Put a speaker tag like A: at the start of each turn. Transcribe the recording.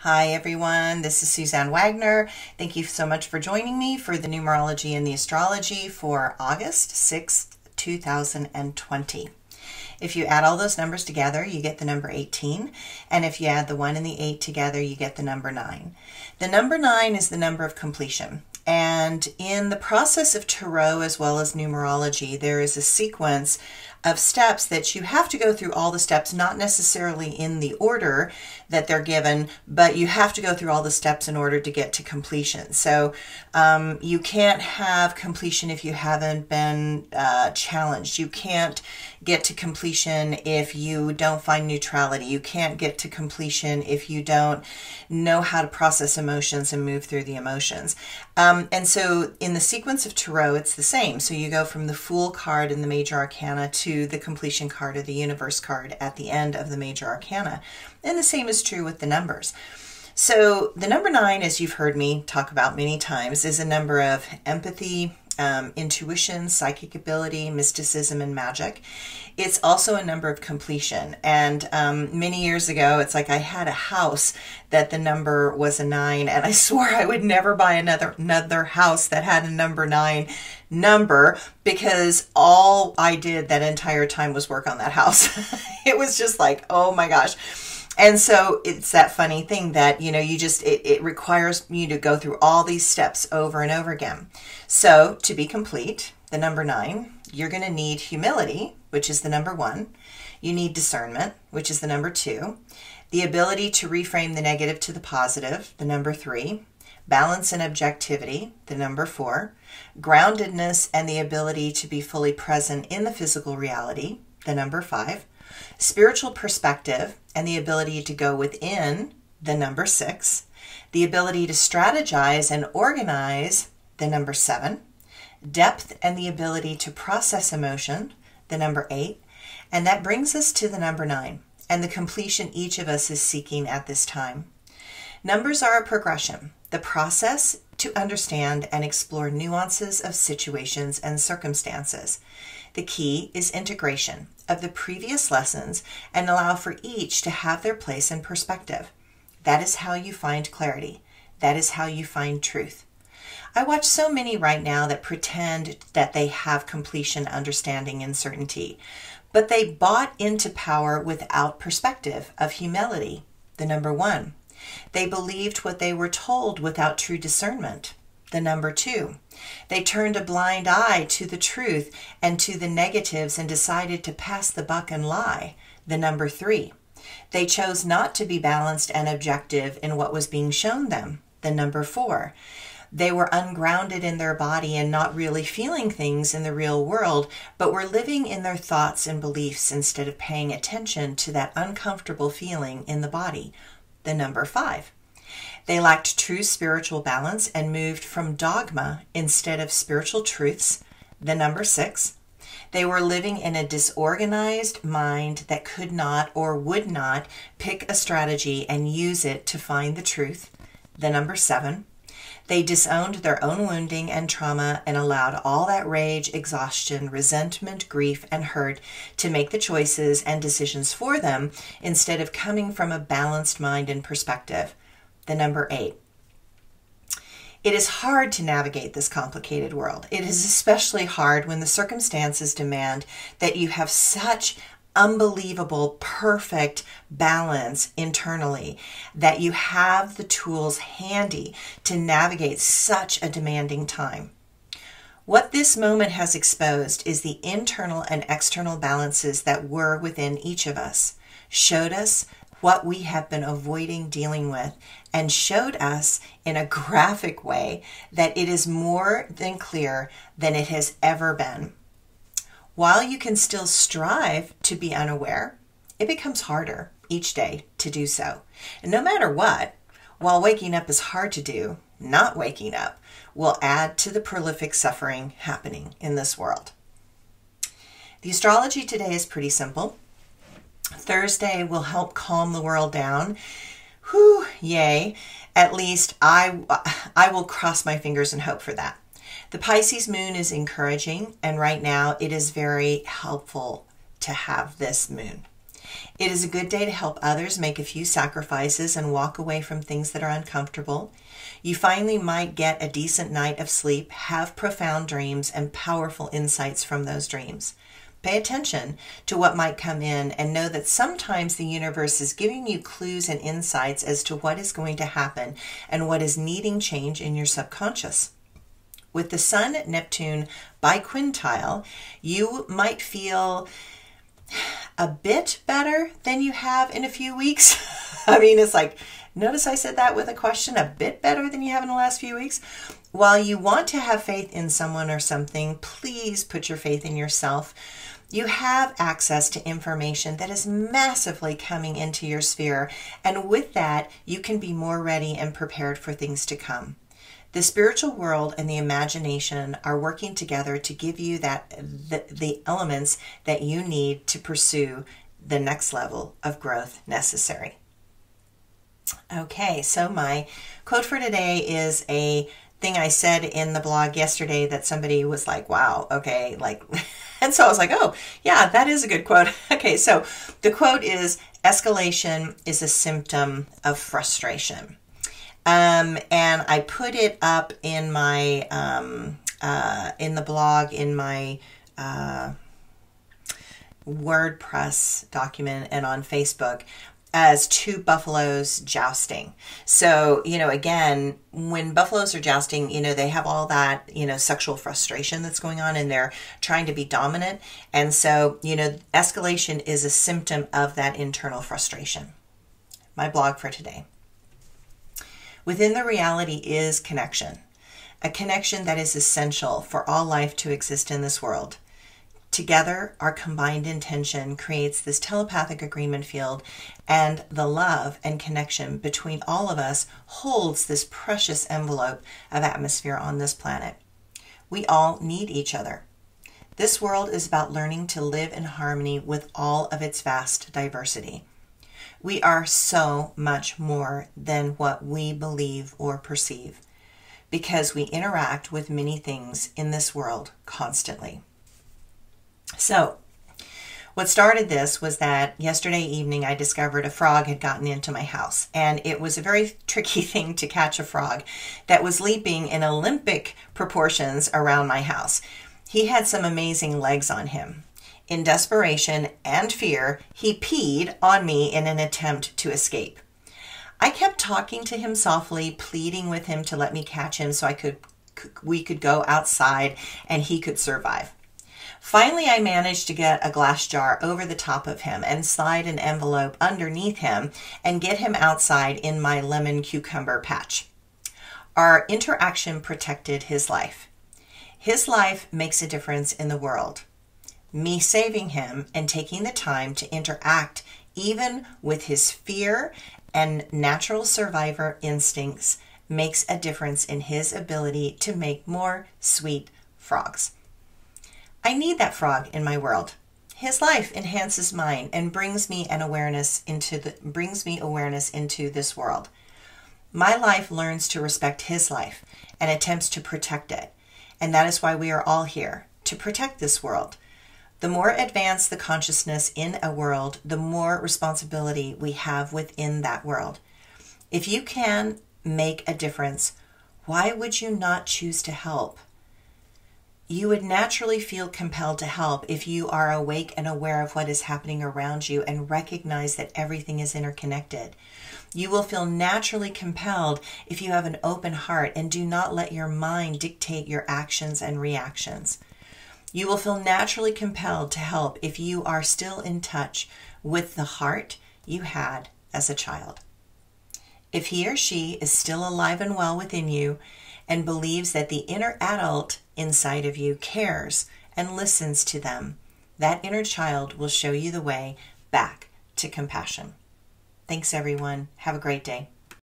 A: Hi everyone, this is Suzanne Wagner. Thank you so much for joining me for the Numerology and the Astrology for August 6th, 2020. If you add all those numbers together, you get the number 18. And if you add the 1 and the 8 together, you get the number 9. The number 9 is the number of completion. And in the process of tarot as well as numerology, there is a sequence of steps that you have to go through all the steps, not necessarily in the order that they're given, but you have to go through all the steps in order to get to completion. So you can't have completion if you haven't been challenged. You can't get to completion if you don't find neutrality. You can't get to completion if you don't know how to process emotions and move through the emotions. And so in the sequence of tarot, it's the same. So you go from the Fool card in the Major Arcana to the completion card or the Universe card at the end of the Major Arcana. And the same is true with the numbers. So the number 9, as you've heard me talk about many times, is a number of empathy, intuition, psychic ability, mysticism, and magic. It's also a number of completion. And many years ago, it's like I had a house that the number was a 9, and I swore I would never buy another house that had a number 9 number, because all I did that entire time was work on that house. It was just like, oh my gosh. And so it's that funny thing that, you know, it requires you to go through all these steps over and over again. So to be complete, the number 9, you're going to need humility, which is the number 1. You need discernment, which is the number 2. The ability to reframe the negative to the positive, the number 3. Balance and objectivity, the number 4. Groundedness and the ability to be fully present in the physical reality, the number 5. Spiritual perspective and the ability to go within, the number 6. The ability to strategize and organize, the number 7. Depth and the ability to process emotion, the number 8. And that brings us to the number 9 and the completion each of us is seeking at this time. Numbers are a progression, the process to understand and explore nuances of situations and circumstances. The key is integration of the previous lessons and allow for each to have their place and perspective. That is how you find clarity. That is how you find truth. I watch so many right now that pretend that they have completion, understanding, and certainty, but they bought into power without perspective of humility, the number 1. They believed what they were told without true discernment, the number 2. They turned a blind eye to the truth and to the negatives and decided to pass the buck and lie, the number 3. They chose not to be balanced and objective in what was being shown them, the number 4. They were ungrounded in their body and not really feeling things in the real world, but were living in their thoughts and beliefs instead of paying attention to that uncomfortable feeling in the body, the number 5. They lacked true spiritual balance and moved from dogma instead of spiritual truths, the number 6. They were living in a disorganized mind that could not or would not pick a strategy and use it to find the truth, the number 7. They disowned their own wounding and trauma and allowed all that rage, exhaustion, resentment, grief, and hurt to make the choices and decisions for them instead of coming from a balanced mind and perspective, the number 8. It is hard to navigate this complicated world. It is especially hard when the circumstances demand that you have such unbelievable, perfect balance internally, that you have the tools handy to navigate such a demanding time. What this moment has exposed is the internal and external balances that were within each of us, showed us what we have been avoiding dealing with, and showed us in a graphic way that it is more than clear than it has ever been. While you can still strive to be unaware, it becomes harder each day to do so. And no matter what, while waking up is hard to do, not waking up will add to the prolific suffering happening in this world. The astrology today is pretty simple. Thursday will help calm the world down. Whew, yay. At least I will cross my fingers and hope for that. The Pisces moon is encouraging, and right now it is very helpful to have this moon. It is a good day to help others make a few sacrifices and walk away from things that are uncomfortable. You finally might get a decent night of sleep, have profound dreams, and powerful insights from those dreams. Pay attention to what might come in and know that sometimes the universe is giving you clues and insights as to what is going to happen and what is needing change in your subconscious. With the Sun at Neptune biquintile, you might feel a bit better than you have in a few weeks. I mean, it's like, notice I said that with a question, a bit better than you have in the last few weeks. While you want to have faith in someone or something, please put your faith in yourself. You have access to information that is massively coming into your sphere, and with that, you can be more ready and prepared for things to come. The spiritual world and the imagination are working together to give you the elements that you need to pursue the next level of growth necessary. Okay, so my quote for today is a thing I said in the blog yesterday that somebody was like, wow, okay, like, and so I was like, oh, yeah, that is a good quote. Okay, so the quote is, escalation is a symptom of frustration. And I put it up in my, in the blog, in my WordPress document and on Facebook as two buffaloes jousting. So, you know, again, when buffaloes are jousting, you know, they have all that, you know, sexual frustration that's going on and they're trying to be dominant. And so, you know, escalation is a symptom of that internal frustration. My blog for today. Within the reality is connection, a connection that is essential for all life to exist in this world. Together, our combined intention creates this telepathic agreement field, and the love and connection between all of us holds this precious envelope of atmosphere on this planet. We all need each other. This world is about learning to live in harmony with all of its vast diversity. We are so much more than what we believe or perceive, because we interact with many things in this world constantly. So, what started this was that yesterday evening I discovered a frog had gotten into my house, and it was a very tricky thing to catch a frog that was leaping in Olympic proportions around my house. He had some amazing legs on him. In desperation and fear, he peed on me in an attempt to escape. I kept talking to him softly, pleading with him to let me catch him so we could go outside and he could survive. Finally, I managed to get a glass jar over the top of him and slide an envelope underneath him and get him outside in my lemon cucumber patch. Our interaction protected his life. His life makes a difference in the world. Me saving him and taking the time to interact even with his fear and natural survivor instincts makes a difference in his ability to make more sweet frogs. I need that frog in my world. His life enhances mine and brings me awareness into this world. My life learns to respect his life and attempts to protect it. And that is why we are all here, to protect this world. The more advanced the consciousness in a world, the more responsibility we have within that world. If you can make a difference, why would you not choose to help? You would naturally feel compelled to help if you are awake and aware of what is happening around you and recognize that everything is interconnected. You will feel naturally compelled if you have an open heart and do not let your mind dictate your actions and reactions. You will feel naturally compelled to help if you are still in touch with the heart you had as a child. If he or she is still alive and well within you and believes that the inner adult inside of you cares and listens to them, that inner child will show you the way back to compassion. Thanks, everyone. Have a great day.